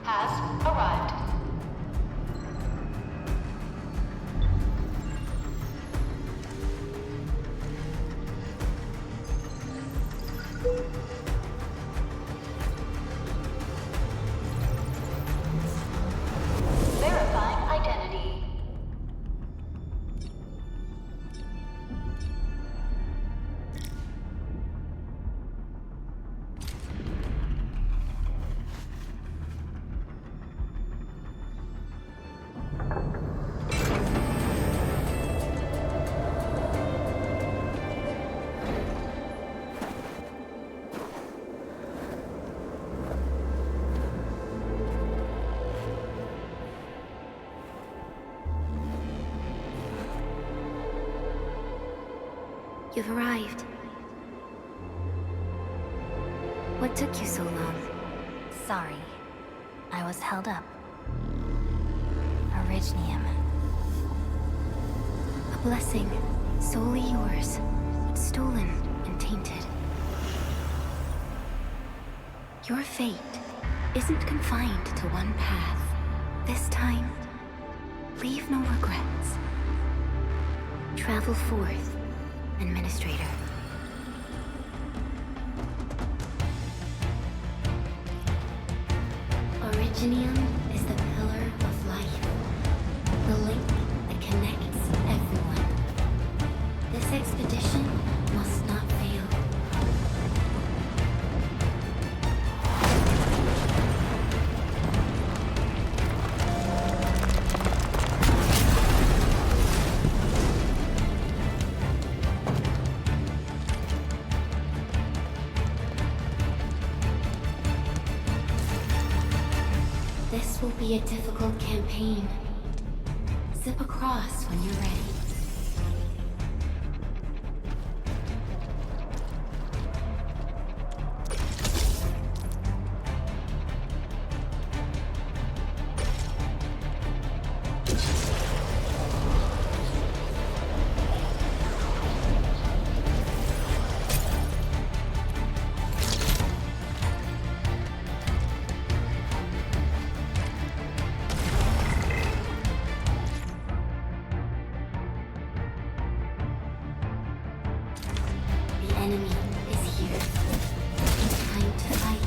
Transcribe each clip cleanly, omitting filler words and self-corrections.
has arrived. Verifying identity. You've arrived. What took you so long? Sorry. I was held up. Orignium. A blessing, solely yours, but stolen and tainted. Your fate isn't confined to one path. This time, leave no regrets. Travel forth, Administrator. Originium is the pillar of life, the link that connects everyone. This expedition must not fail. This will be a difficult campaign. Zip across when you're ready. The enemy is here. It's time to fight.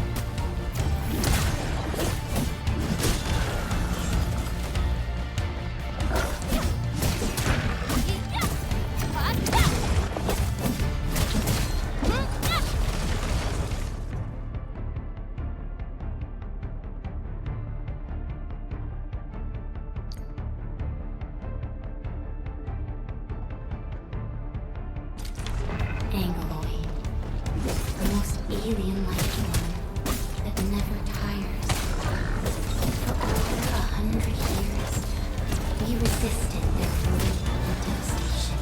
Angoloid, the most alien-like one that never tires. For over 100 years, we resisted their rule and devastation.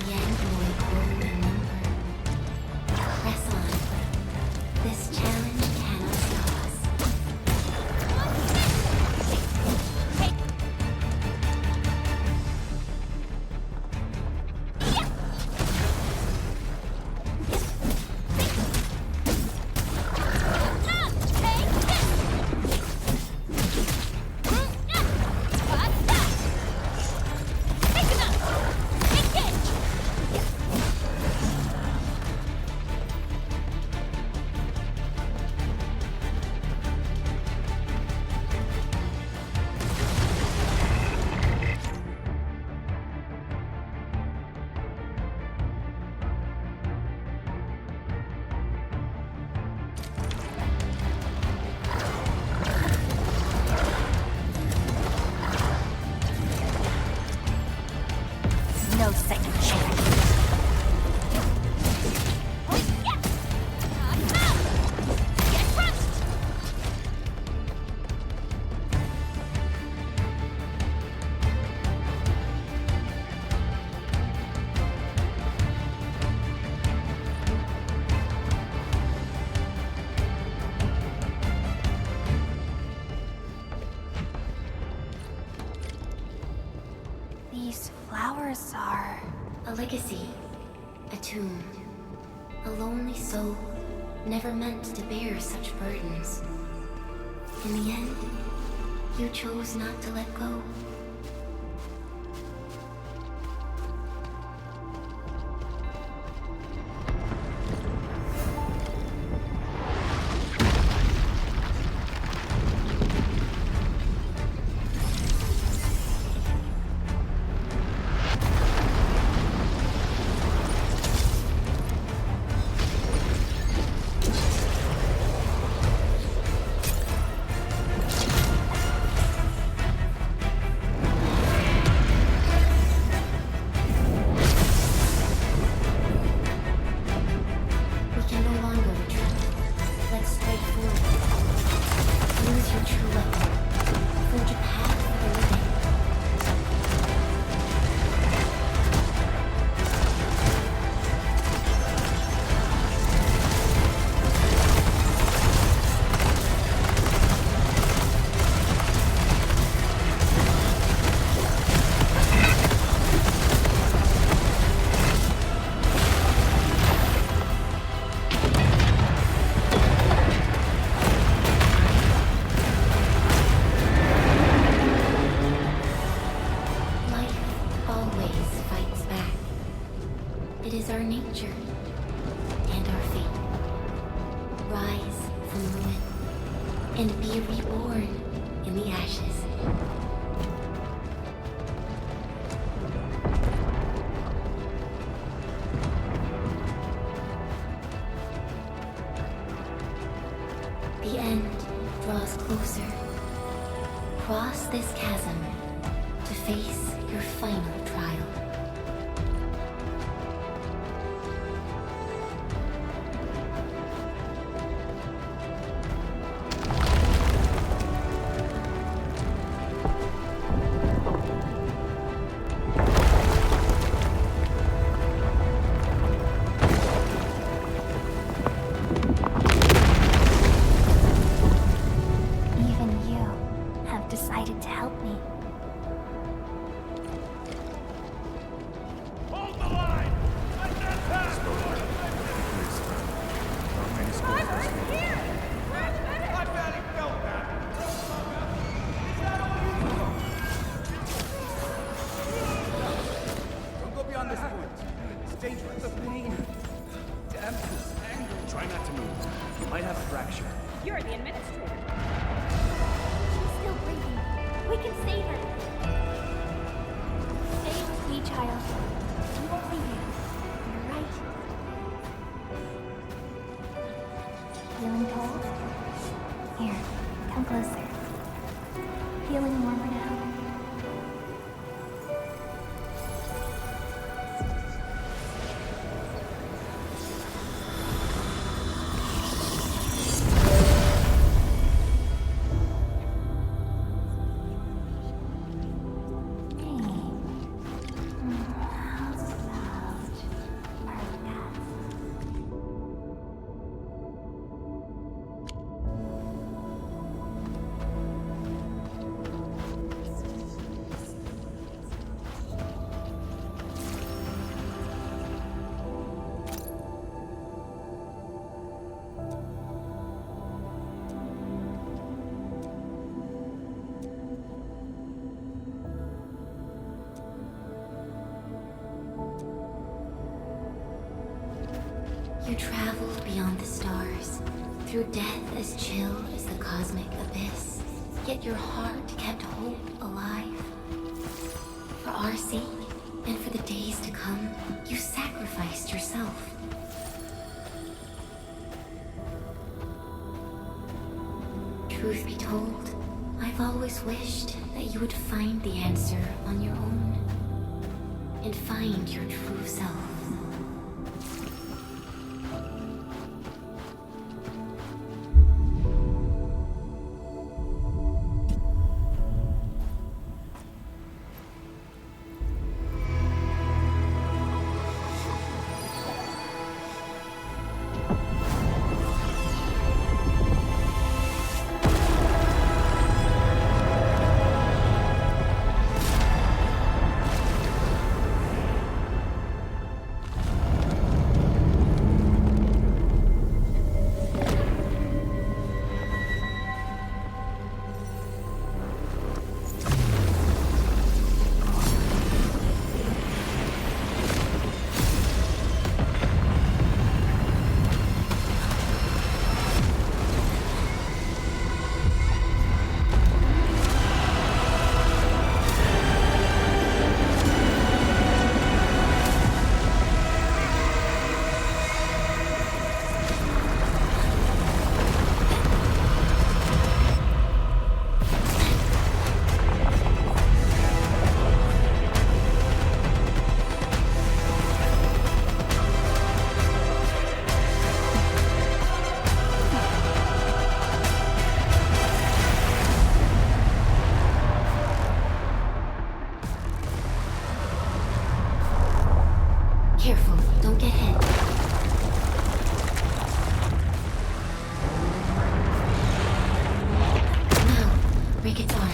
The Angoloid hold a number. Press on. This challenge cannot stop us. These flowers are... A legacy. A tomb. A lonely soul, never meant to bear such burdens. In the end, you chose not to let go. It is our nature and our fate. Rise from ruin and be reborn in the ashes. The end draws closer. Cross this chasm to face your final trial. Decided to help me. Hold the line! Let them pass! Here! I barely felt that! Is that all you know? Don't go beyond this point. It's dangerous. The pain. Damn this anger. Try not to move. You might have a fracture. You're the administrator. She's still breathing. We can save her. Stay with me, child. We won't leave you. You're right. Feeling cold? Here, come closer. Feeling warmer now? You traveled beyond the stars, through death as chill as the cosmic abyss. Yet your heart kept hope alive. For our sake, and for the days to come, you sacrificed yourself. Truth be told, I've always wished that you would find the answer on your own. and find your true self. Careful, don't get hit. Now, break its arm.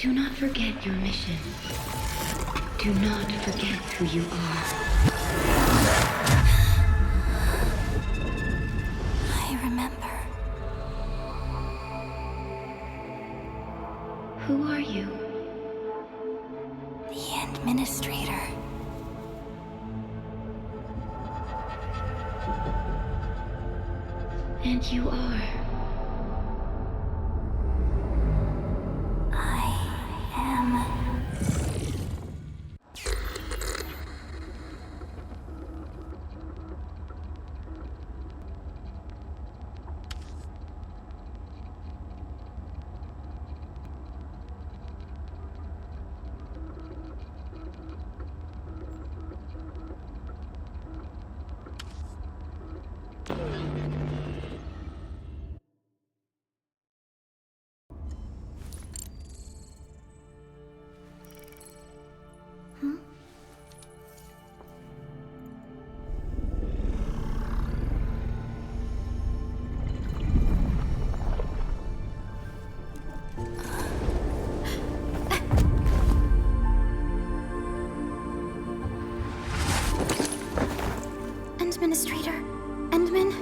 Do not forget your mission. Do not forget who you are. I remember. Who are you? The Administrator. And you are. I am. Administrator? Endman?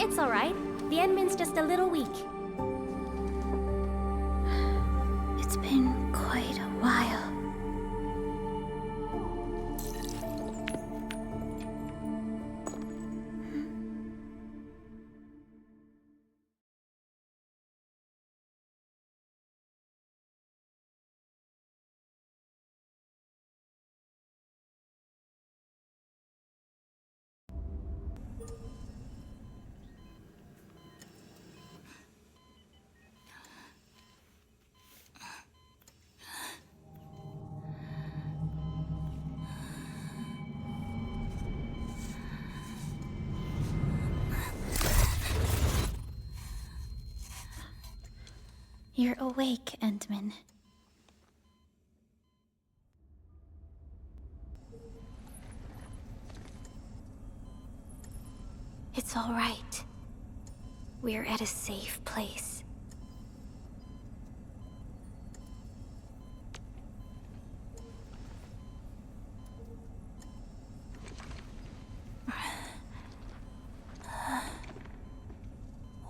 It's alright. The Endman's just a little weak. It's been quite a while. You're awake, Endman. It's all right. We're at a safe place.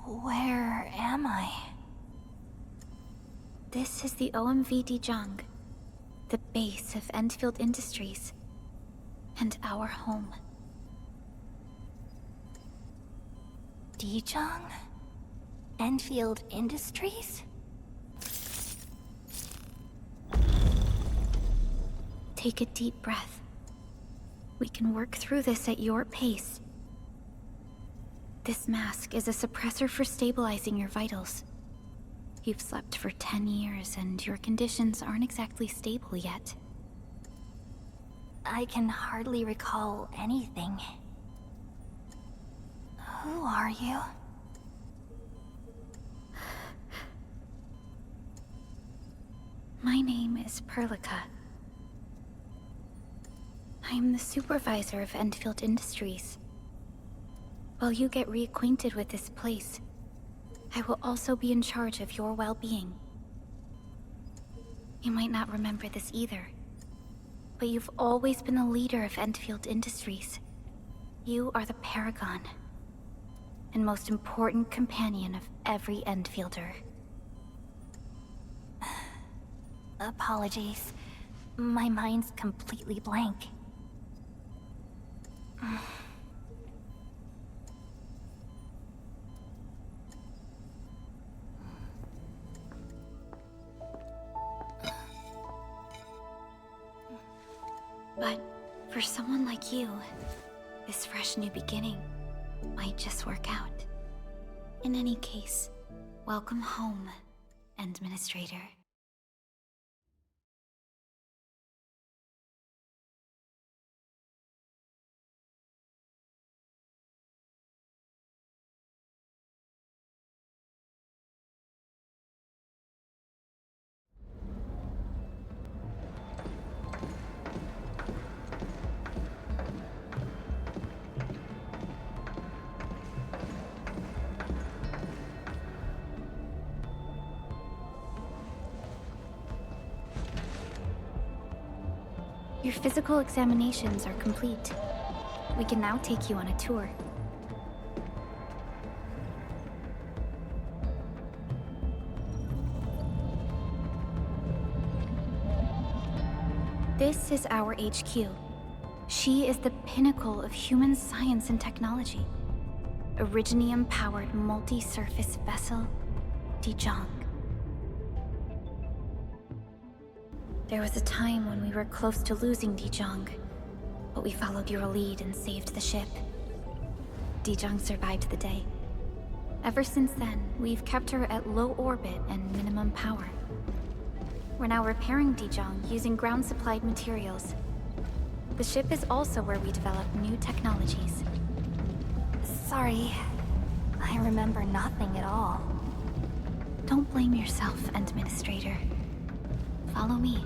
Where am I? This is the OMV Dijong, the base of Endfield Industries, and our home. Dijong? Endfield Industries? Take a deep breath. We can work through this at your pace. This mask is a suppressor for stabilizing your vitals. You've slept for 10 years, and your conditions aren't exactly stable yet. I can hardly recall anything. Who are you? My name is Perlica. I am the supervisor of Endfield Industries. While you get reacquainted with this place, I will also be in charge of your well-being. You might not remember this either, but you've always been the leader of Endfield Industries. You are the paragon, and most important companion of every Endfielder. Apologies. My mind's completely blank. But for someone like you, this fresh new beginning might just work out. In any case, welcome home, Administrator. Your physical examinations are complete. We can now take you on a tour. This is our HQ. She is the pinnacle of human science and technology. Originium-powered multi-surface vessel, Dijong. There was a time when we were close to losing Dijong, but we followed your lead and saved the ship. Dijong survived the day. Ever since then, we've kept her at low orbit and minimum power. We're now repairing Dijong using ground-supplied materials. The ship is also where we develop new technologies. Sorry, I remember nothing at all. Don't blame yourself, Administrator. Follow me.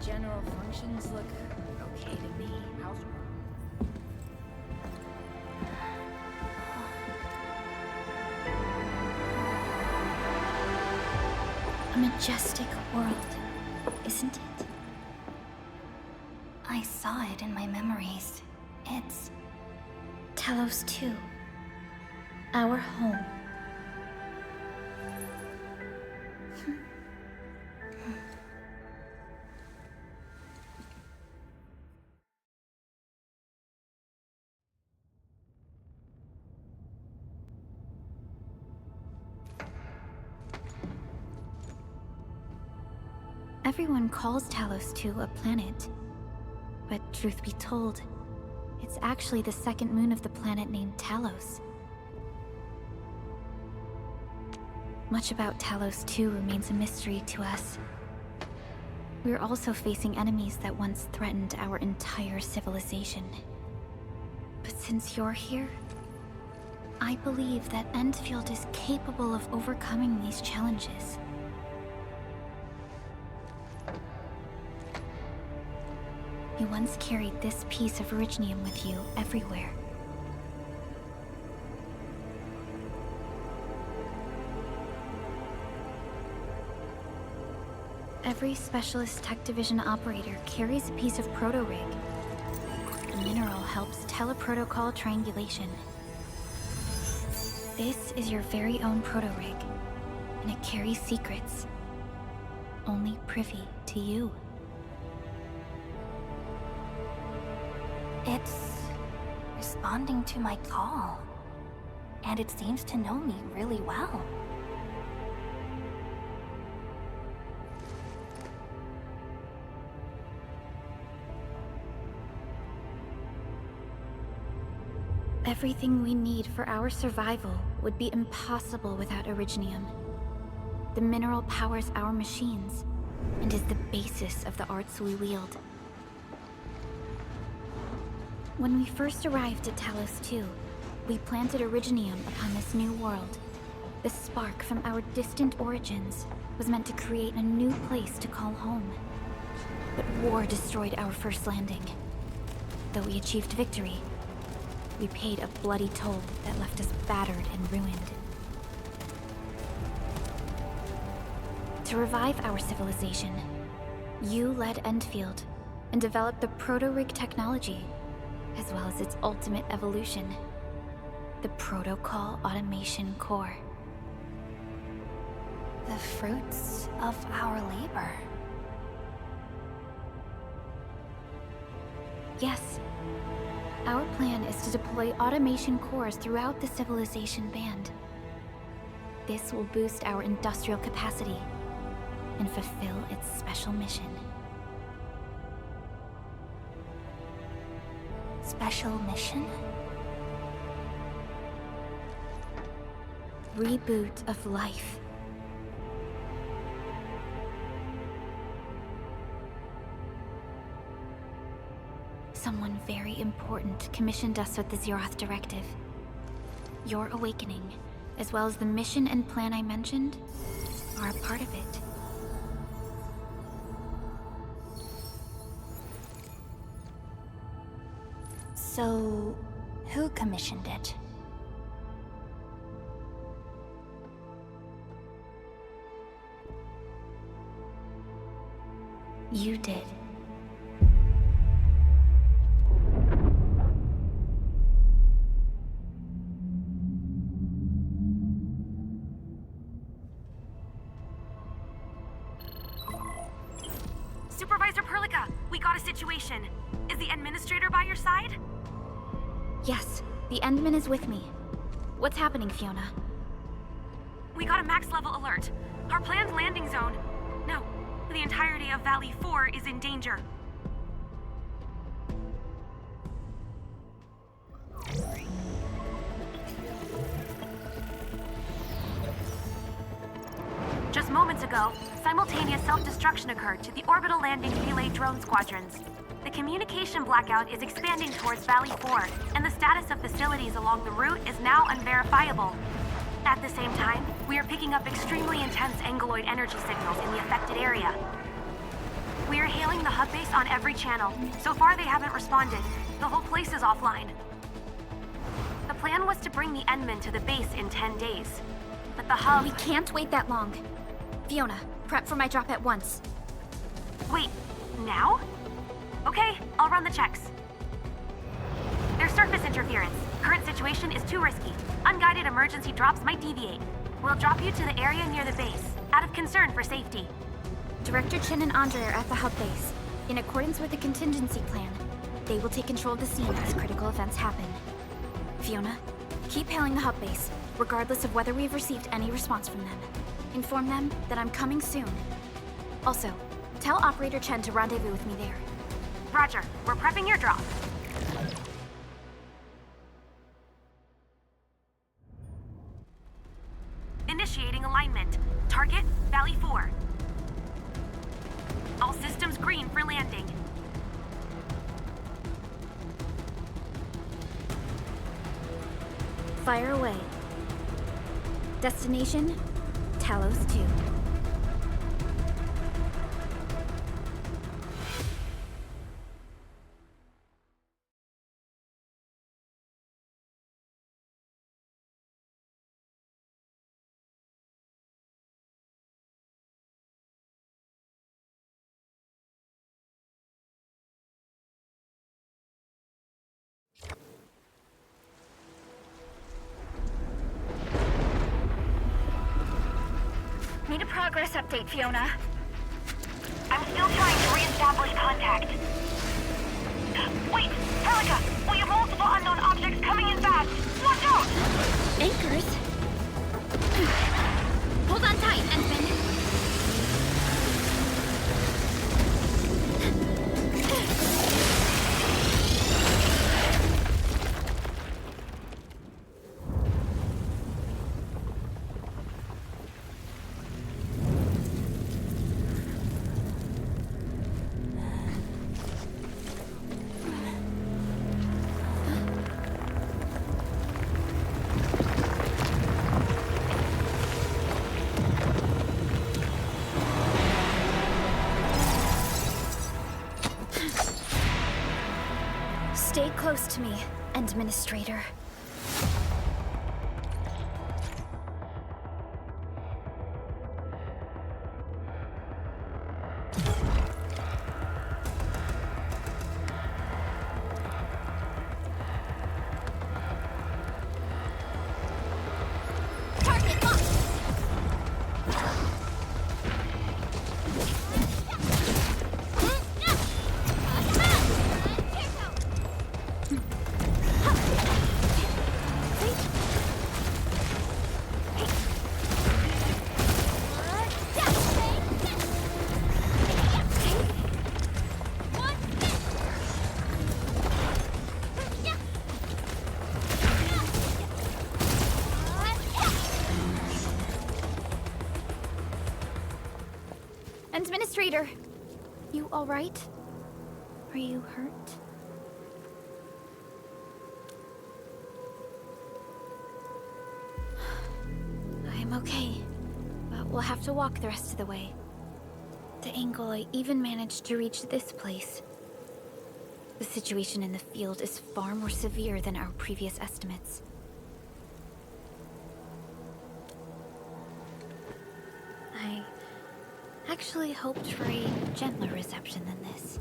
General functions look okay to me. A majestic world, isn't it? I saw it in my memories. It's... Talos 2. Our home. Everyone calls Talos 2 a planet. But truth be told, it's actually the second moon of the planet named Talos. Much about Talos 2 remains a mystery to us. We're also facing enemies that once threatened our entire civilization. But since you're here, I believe that Endfield is capable of overcoming these challenges. You once carried this piece of Originium with you everywhere. Every Specialist Tech Division operator carries a piece of proto-rig. The mineral helps teleprotocol triangulation. This is your very own proto-rig, and it carries secrets, only privy to you. It's responding to my call. And it seems to know me really well. Everything we need for our survival would be impossible without Originium. The mineral powers our machines, and is the basis of the arts we wield. When we first arrived at Talos 2, we planted Originium upon this new world. The spark from our distant origins was meant to create a new place to call home. But war destroyed our first landing. Though we achieved victory, we paid a bloody toll that left us battered and ruined. To revive our civilization, you led Endfield and developed the proto-rig technology, as well as its ultimate evolution, the Protocol Automation Core. The fruits of our labor. Yes. Our plan is to deploy automation cores throughout the civilization band. This will boost our industrial capacity and fulfill its special mission. Special mission? Reboot of life. Someone very important commissioned us with the Zeroth Directive. Your awakening, as well as the mission and plan I mentioned, are a part of it. So, who commissioned it? You did. Supervisor Perlica, we got a situation. Is the administrator by your side? Yes, the Endman is with me. What's happening, Fiona? We got a max level alert. Our planned landing zone. No, the entirety of Valley 4 is in danger. Just moments ago, simultaneous self-destruction occurred to the orbital landing relay drone squadrons. The communication blackout is expanding towards Valley 4, and the status of facilities along the route is now unverifiable. At the same time, we are picking up extremely intense angeloid energy signals in the affected area. We are hailing the hub base on every channel. So far, they haven't responded. The whole place is offline. The plan was to bring the Endman to the base in 10 days. But the hub... We can't wait that long. Fiona, prep for my drop at once. Wait, now? Okay, I'll run the checks. There's surface interference. Current situation is too risky. Unguided emergency drops might deviate. We'll drop you to the area near the base, out of concern for safety. Director Chen and Andre are at the hub base. In accordance with the contingency plan, they will take control of the scene as critical events happen. Fiona, keep hailing the hub base, regardless of whether we've received any response from them. Inform them that I'm coming soon. Also, tell Operator Chen to rendezvous with me there. Roger, we're prepping your drop. Initiating alignment. Target, Valley 4. All systems green for landing. Fire away. Destination, Talos 2. Need a progress update, Fiona. I'm still trying to re-establish contact. Wait, Perlica! We have multiple unknown objects coming in fast! Watch out! Anchors? Hold on tight, Endman. Stay close to me, Administrator. Target locked! Administrator, you all right? Are you hurt? okay, but we'll have to walk the rest of the way. The angle I even managed to reach this place. The situation in the field is far more severe than our previous estimates. I actually hoped for a gentler reception than this.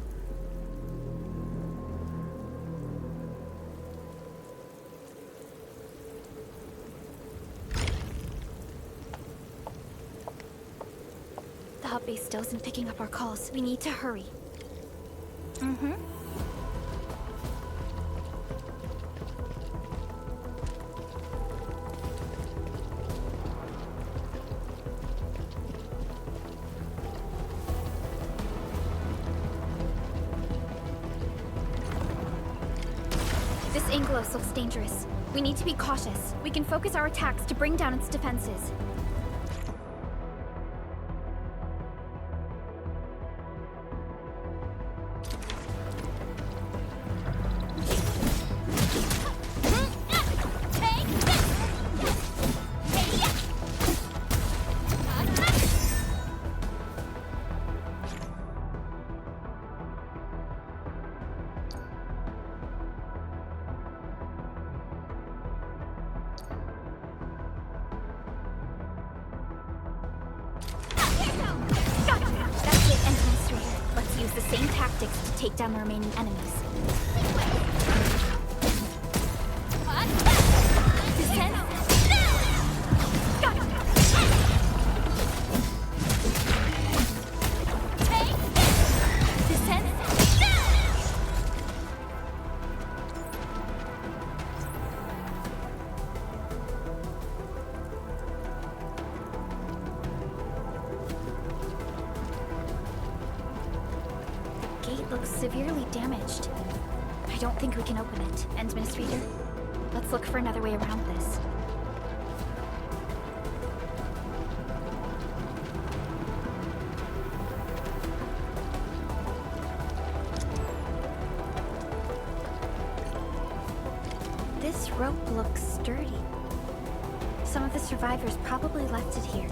The hub base still isn't picking up our calls. We need to hurry. Mm-hmm. This Anglos looks dangerous. We need to be cautious. We can focus our attacks to bring down its defenses. That's it, Administrator. Let's use the same tactics to take down the remaining enemies. Descend. Descend. Gate looks severely damaged. I don't think we can open it. Administrator, let's look for another way around this. This rope looks sturdy. Some of the survivors probably left it here.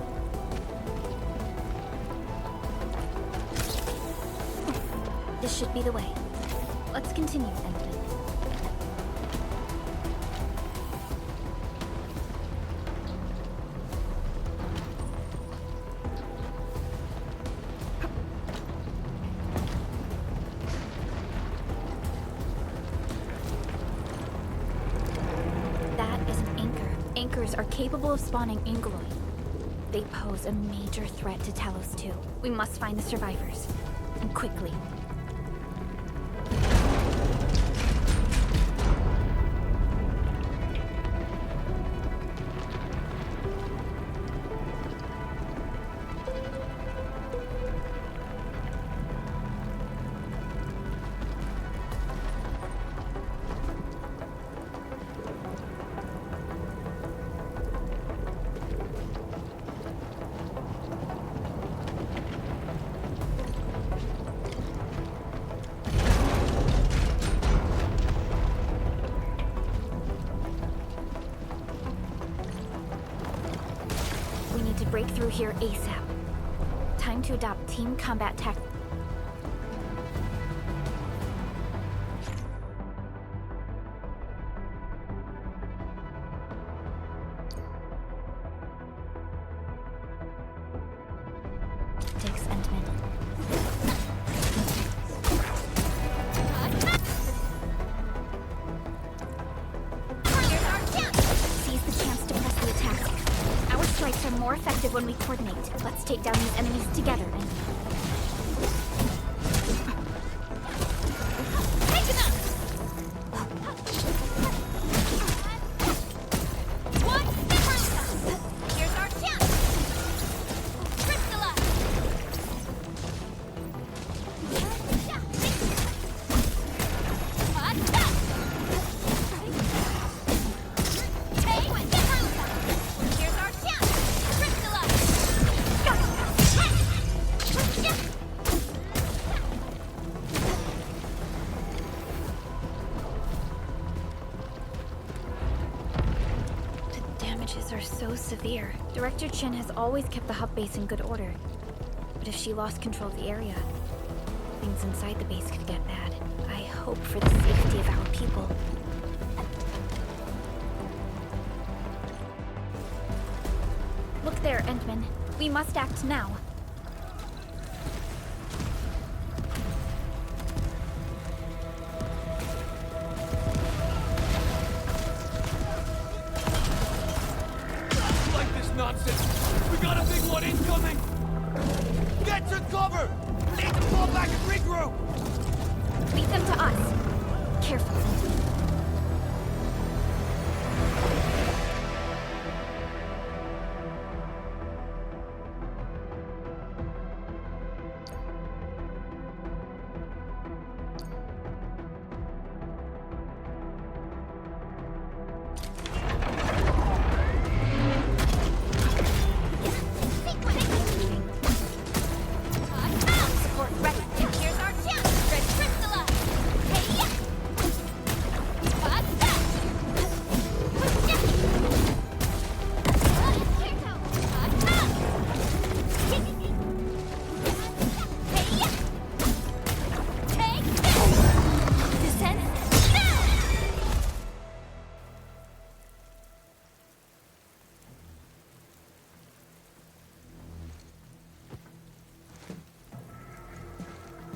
This should be the way. Let's continue, Endfield. That is an anchor. Anchors are capable of spawning Angloid. They pose a major threat to Talos too. We must find the survivors. And quickly. To break through here ASAP. Time to adopt team combat tactics. Seize the chance to press the attack. Our strikes are more effective when we coordinate. Let's take down these enemies together and... are so severe. Director Chin has always kept the hub base in good order. But if she lost control of the area, things inside the base could get bad. I hope for the safety of our people. Look there, Endman. We must act now. Like this nonsense! We got a big one incoming! Get to cover! We need to fall back and regroup! Leave them to us. Careful, Endman.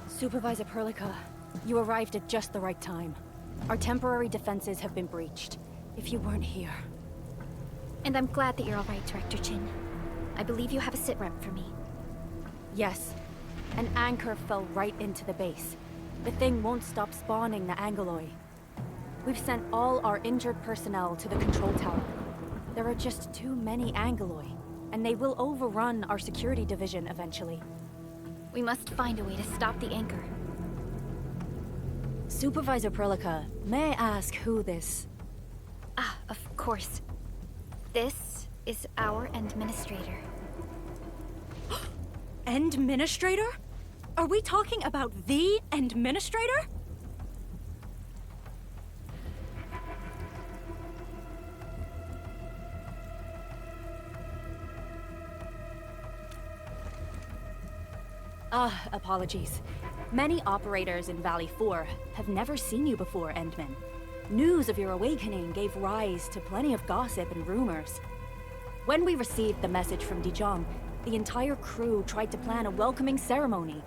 Supervisor Perlica, you arrived at just the right time. Our temporary defenses have been breached. If you weren't here... And I'm glad that you're all right, Director Chin. I believe you have a sit rep for me. Yes. An anchor fell right into the base. The thing won't stop spawning the Angoloi. We've sent all our injured personnel to the control tower. There are just too many Angoloi, and they will overrun our security division eventually. We must find a way to stop the anchor. Supervisor Perlica, may I ask who this... Ah, of course. This is our administrator. Administrator? Are we talking about the administrator? Apologies. Many operators in Valley 4 have never seen you before, Endman. News of your awakening gave rise to plenty of gossip and rumors. When we received the message from Dijong, the entire crew tried to plan a welcoming ceremony,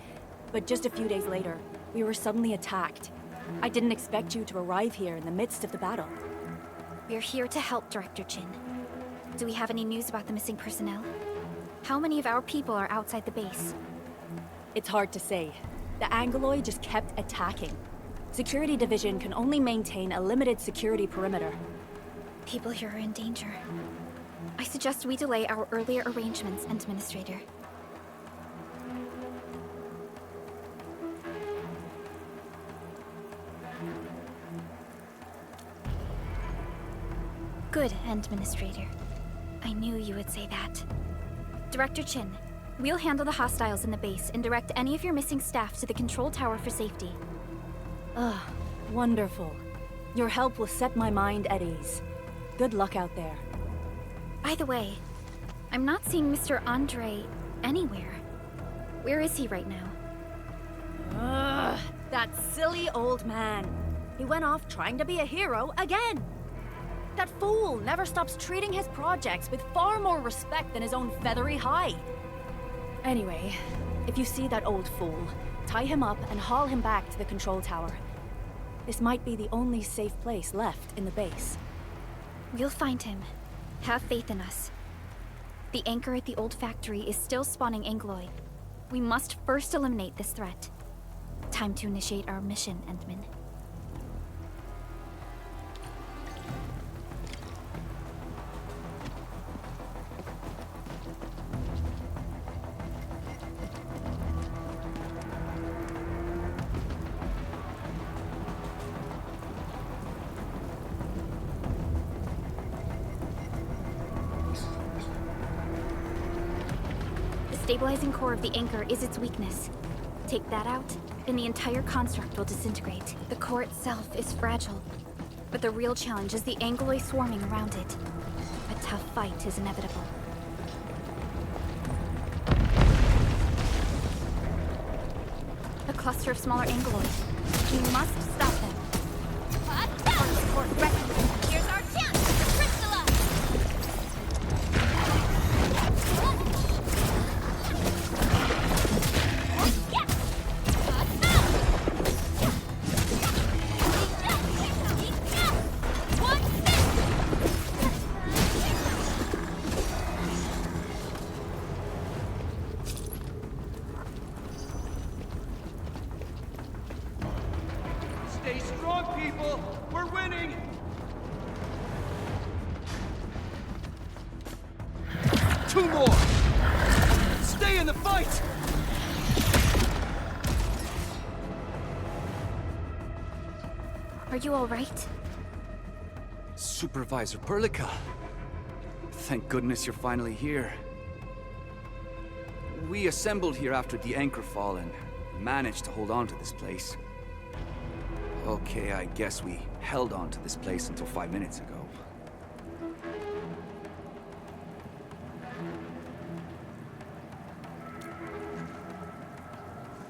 but just a few days later, we were suddenly attacked. I didn't expect you to arrive here in the midst of the battle. We're here to help, Director Chin. Do we have any news about the missing personnel? How many of our people are outside the base? It's hard to say. The Angoloi just kept attacking. Security Division can only maintain a limited security perimeter. People here are in danger. I suggest we delay our earlier arrangements, Administrator. Good, Administrator. I knew you would say that. Director Chin, we'll handle the hostiles in the base and direct any of your missing staff to the control tower for safety. Ah, wonderful. Your help will set my mind at ease. Good luck out there. By the way, I'm not seeing Mr. Andre anywhere. Where is he right now? Ugh, that silly old man. He went off trying to be a hero again. That fool never stops treating his projects with far more respect than his own feathery hide. Anyway, if you see that old fool, tie him up and haul him back to the control tower. This might be the only safe place left in the base. We'll find him. Have faith in us. The anchor at the old factory is still spawning Angoloi. We must first eliminate this threat. Time to initiate our mission, Endman. The stabilizing core of the anchor is its weakness. Take that out, and the entire construct will disintegrate. The core itself is fragile, but the real challenge is the Angoloi swarming around it. A tough fight is inevitable. cluster of smaller angeloids. We must stop them. Here's our chance to crystallize! Stay strong, people! We're winning! Two more! Stay in the fight! Are you alright? Supervisor Perlica. Thank goodness you're finally here. We assembled here after the anchor fall and managed to hold on to this place. Okay, I guess we held on to this place until 5 minutes ago.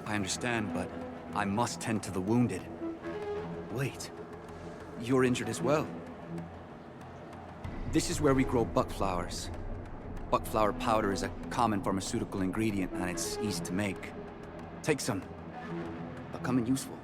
I understand, but I must tend to the wounded. Wait, you're injured as well. This is where we grow buckflowers. Buckflower powder is a common pharmaceutical ingredient and it's easy to make. Take some. They'll come in useful.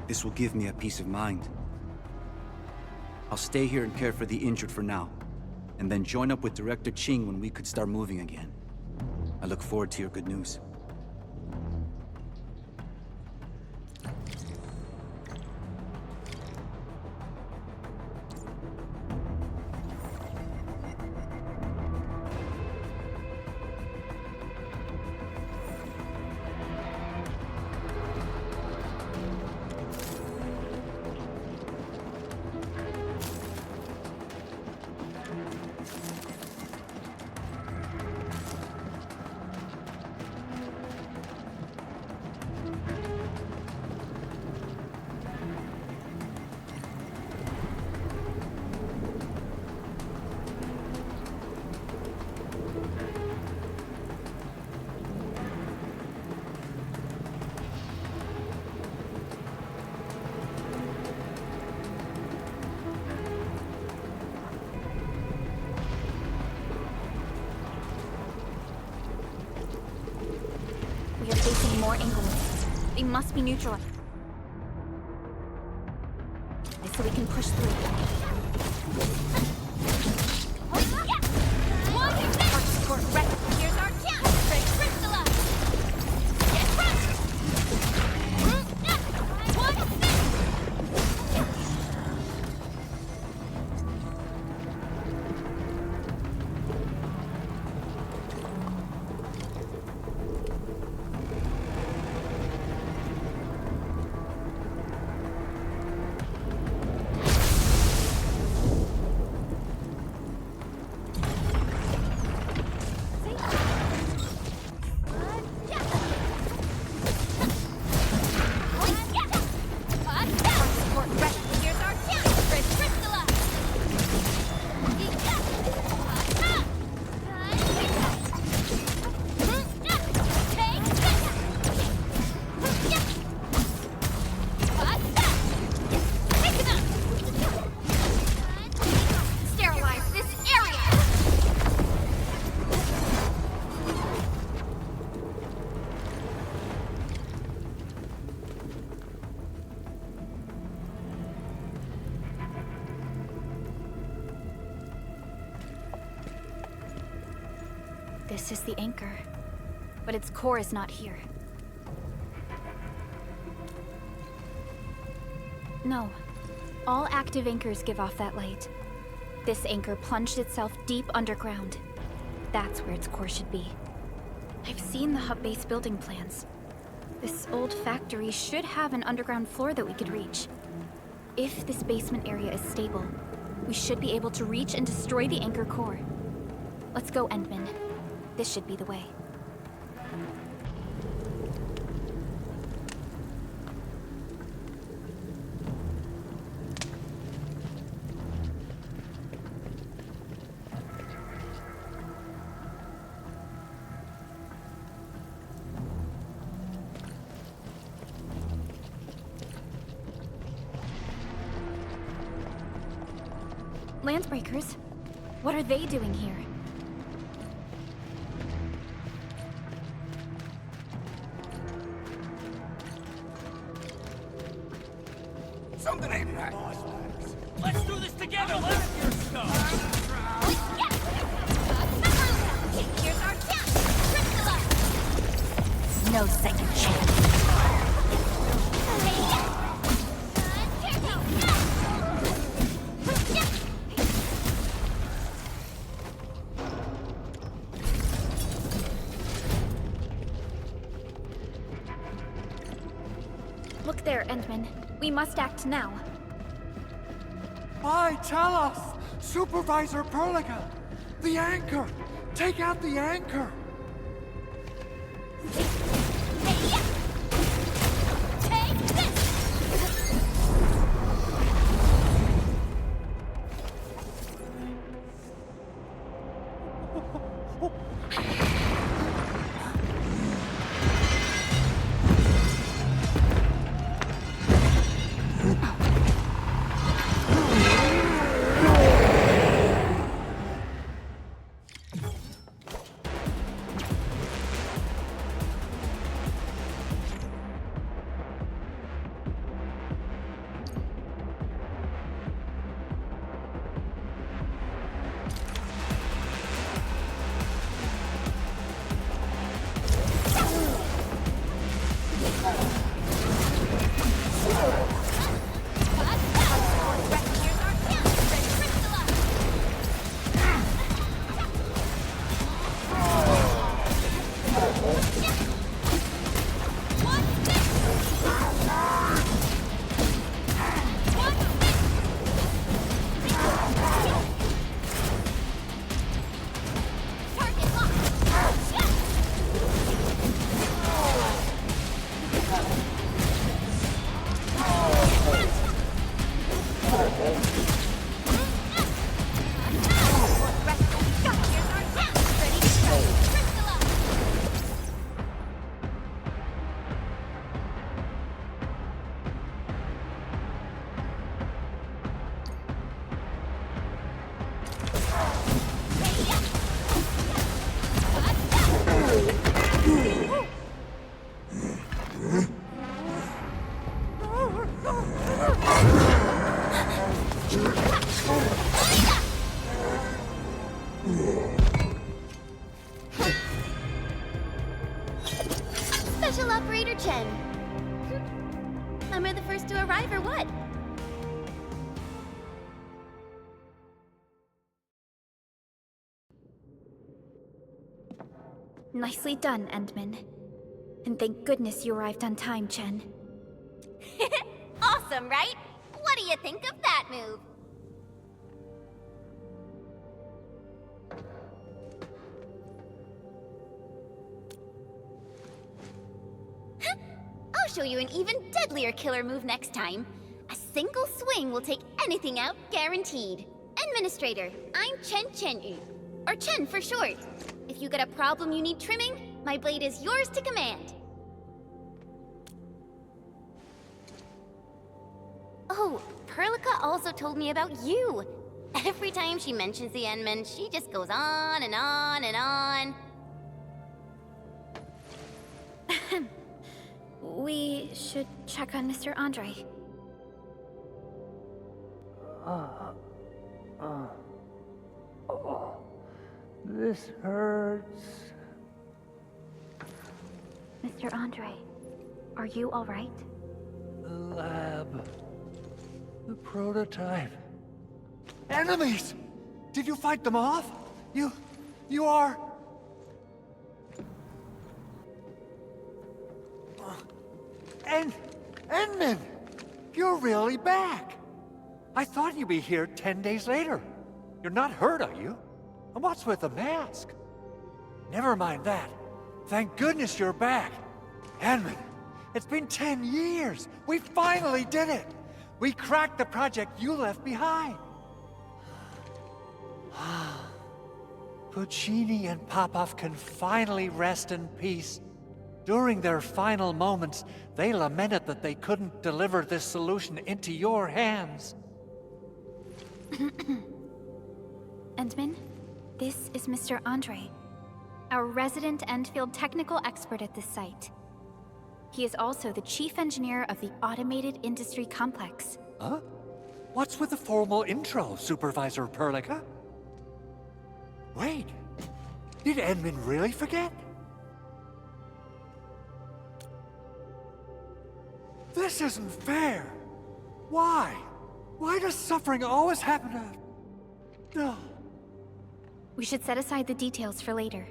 This will give me a peace of mind. I'll stay here and care for the injured for now, and then join up with Director Ching when we could start moving again. I look forward to your good news. We are facing more angeloids. They must be neutralized. So we can push through. Here's our chance to crystallize! Get crushed! This is the anchor, but its core is not here. No. All active anchors give off that light. This anchor plunged itself deep underground. That's where its core should be. I've seen the hub base building plans. This old factory should have an underground floor that we could reach. If this basement area is stable, we should be able to reach and destroy the anchor core. Let's go, Endman. This should be the way. Landbreakers? What are they doing here? Something ain't right. Let's do this together! Let's your stuff! Here's our chance! Crystallus! No second chance. Look there, Endman. We must act now. Aye, tell us! Supervisor Perlica! The anchor! Take out the anchor! Take this! Special Operator Chen. Am I the first to arrive or what? Nicely done, Endman. And thank goodness you arrived on time, Chen. Awesome, right? What do you think of that move? I'll show you an even deadlier killer move next time. A single swing will take anything out, guaranteed. Administrator, I'm Chen, or Chen for short. If you got a problem you need trimming, my blade is yours to command. Oh, Perlica also told me about you. Every time she mentions the Endman, she just goes on and on and on. We should check on Mr. Andre. This hurts. Mr. Andre, are you all right? The lab. The prototype. Enemies! Did you fight them off? You are... Enmin! You're really back! I thought you'd be here 10 days later. You're not hurt, are you? And what's with the mask? Never mind that. Thank goodness you're back. Enmin, it's been 10 years. We finally did it. We cracked the project you left behind. Puccini and Popov can finally rest in peace. During their final moments, they lamented that they couldn't deliver this solution into your hands. Endman, this is Mr. Andre, our resident Endfield technical expert at this site. He is also the chief engineer of the Automated Industry Complex. Huh? What's with the formal intro, Supervisor Perlica? Wait, did Endman really forget? This isn't fair. Why? Why does suffering always happen to... No. We should set aside the details for later.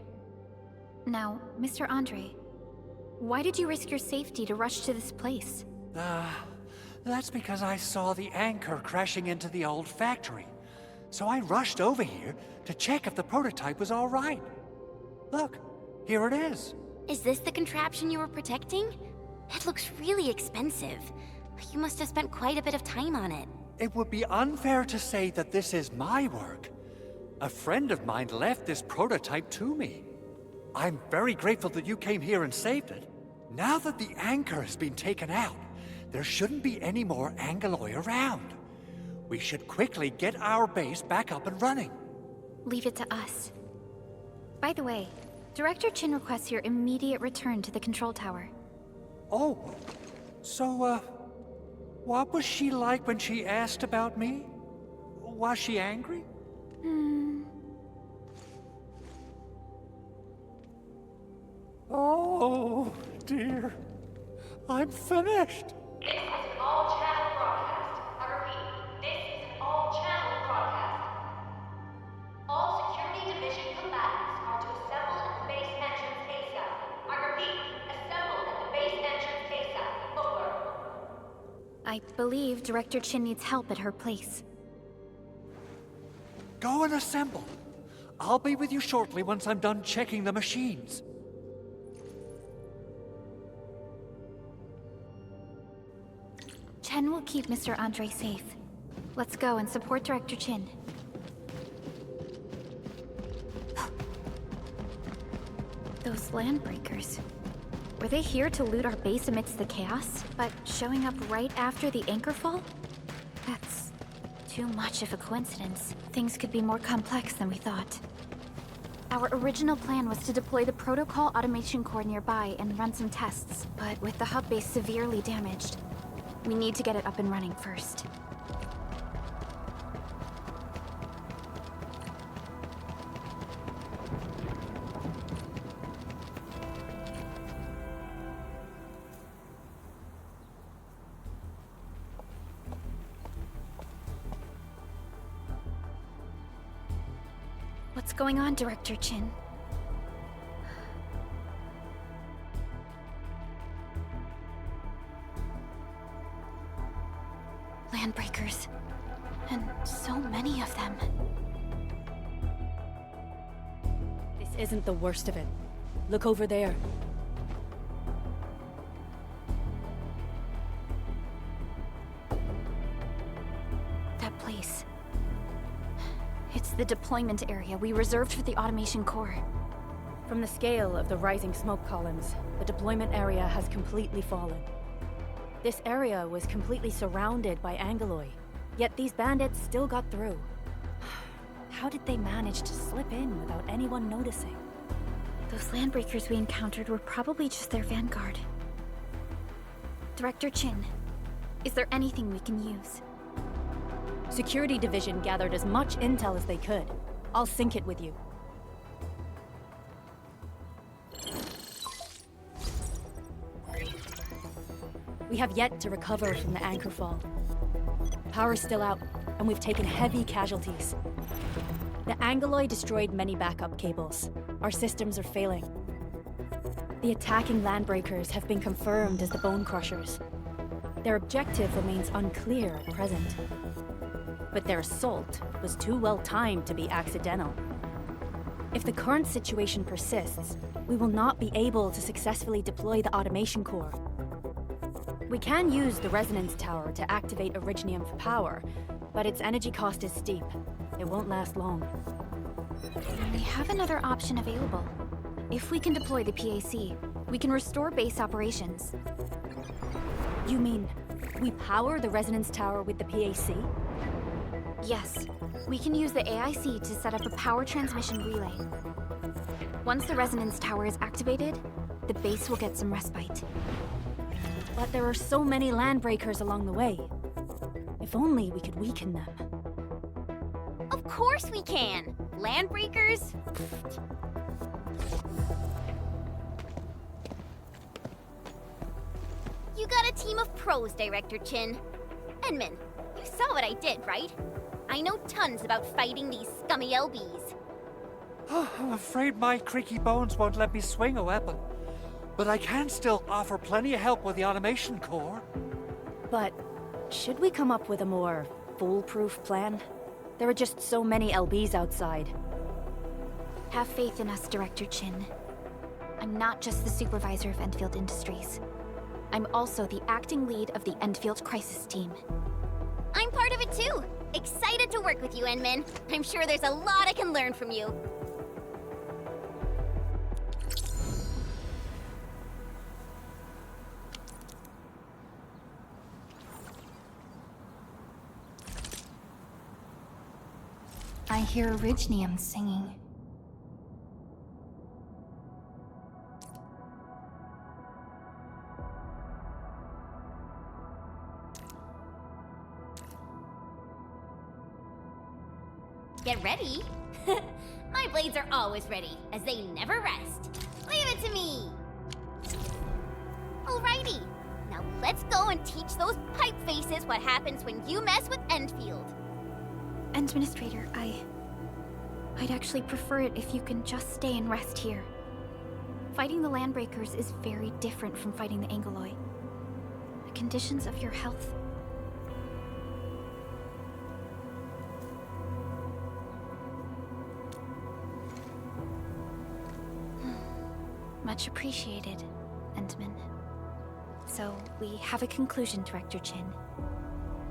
Now, Mr. Andre, why did you risk your safety to rush to this place? That's because I saw the anchor crashing into the old factory. So I rushed over here to check if the prototype was all right. Look, here it is. Is this the contraption you were protecting? It looks really expensive. You must have spent quite a bit of time on it. It would be unfair to say that this is my work. A friend of mine left this prototype to me. I'm very grateful that you came here and saved it. Now that the anchor has been taken out, there shouldn't be any more Angaloi around. We should quickly get our base back up and running. Leave it to us. By the way, Director Chin requests your immediate return to the control tower. Oh, so, what was she like when she asked about me? Was she angry? Oh, dear. I'm finished. This is an all-channel broadcast. I repeat, this is an all-channel broadcast. All Security Division combatants are to assemble at the base entrance ASAP. I repeat, assemble at the base entrance ASAP. Over. I believe Director Chin needs help at her place. Go and assemble. I'll be with you shortly once I'm done checking the machines. Chen will keep Mr. Andre safe. Let's go and support Director Chin. Those landbreakers. Were they here to loot our base amidst the chaos, but showing up right after the anchor fall? That's too much of a coincidence. Things could be more complex than we thought. Our original plan was to deploy the protocol automation core nearby and run some tests, but with the hub base severely damaged, we need to get it up and running first. What's going on, Director Chin? Landbreakers. And so many of them. This isn't the worst of it. Look over there. That place. It's the deployment area we reserved for the automation core. From the scale of the rising smoke columns, the deployment area has completely fallen. This area was completely surrounded by Angaloi, yet these bandits still got through. How did they manage to slip in without anyone noticing? Those landbreakers we encountered were probably just their vanguard. Director Chin, is there anything we can use? Security Division gathered as much intel as they could. I'll sync it with you. We have yet to recover from the anchor fall. Power's still out, and we've taken heavy casualties. The Angoloi destroyed many backup cables. Our systems are failing. The attacking landbreakers have been confirmed as the Bone Crushers. Their objective remains unclear at present. But their assault was too well timed to be accidental. If the current situation persists, we will not be able to successfully deploy the automation core. We can use the resonance tower to activate Originium for power, but its energy cost is steep. It won't last long. We have another option available. If we can deploy the PAC, we can restore base operations. You mean, we power the resonance tower with the PAC? Yes, we can use the AIC to set up a power transmission relay. Once the resonance tower is activated, the base will get some respite. But there are so many landbreakers along the way. If only we could weaken them. Of course we can! Landbreakers? You got a team of pros, Director Chin. Edmund, you saw what I did, right? I know tons about fighting these scummy LBs. I'm afraid my creaky bones won't let me swing a weapon. But I can still offer plenty of help with the automation core. But should we come up with a more foolproof plan? There are just so many LBs outside. Have faith in us, Director Chin. I'm not just the supervisor of Endfield Industries. I'm also the acting lead of the Endfield Crisis Team. I'm part of it too. Excited to work with you, Enmin. I'm sure there's a lot I can learn from you. I hear Originium singing. Get ready. My blades are always ready, as they never rest. Leave it to me. Alrighty. Now let's go and teach those pipe faces what happens when you mess with Endfield. Administrator, I'd actually prefer it if you can just stay and rest here. Fighting the Landbreakers is very different from fighting the Angoloi. The conditions of your health... Much appreciated, Endman. So, we have a conclusion, Director Chin.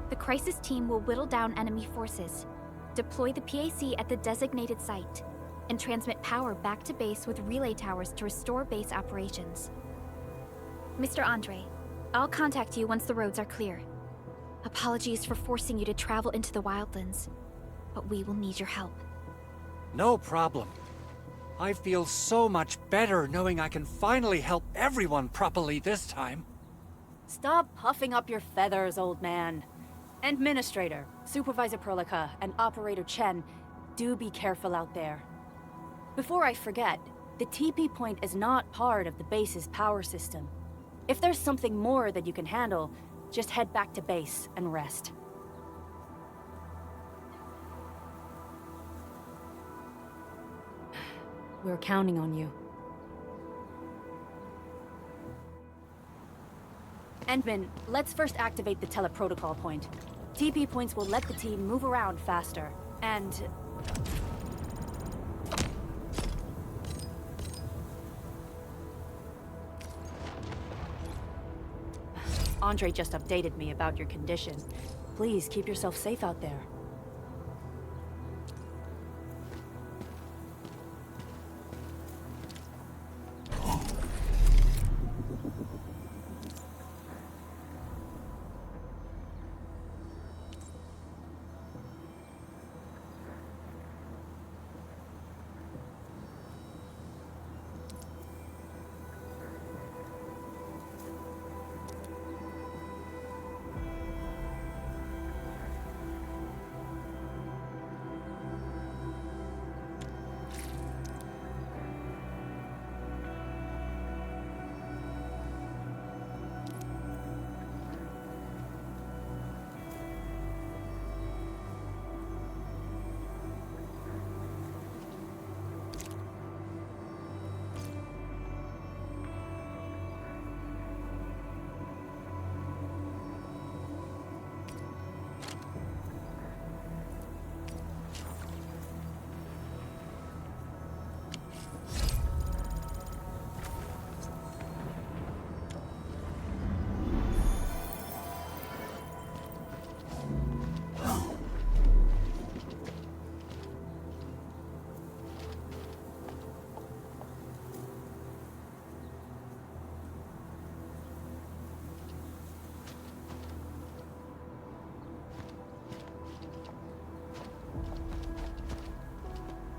The Crisis Team will whittle down enemy forces, deploy the PAC at the designated site, and transmit power back to base with relay towers to restore base operations. Mr. Andre, I'll contact you once the roads are clear. Apologies for forcing you to travel into the wildlands, but we will need your help. No problem. I feel so much better knowing I can finally help everyone properly this time. Stop puffing up your feathers, old man. Administrator, Supervisor Perlica, and Operator Chen, do be careful out there. Before I forget, the TP point is not part of the base's power system. If there's something more that you can handle, just head back to base and rest. We're counting on you. Endman, let's first activate the teleprotocol point. TP points will let the team move around faster, and... Andre just updated me about your condition. Please keep yourself safe out there.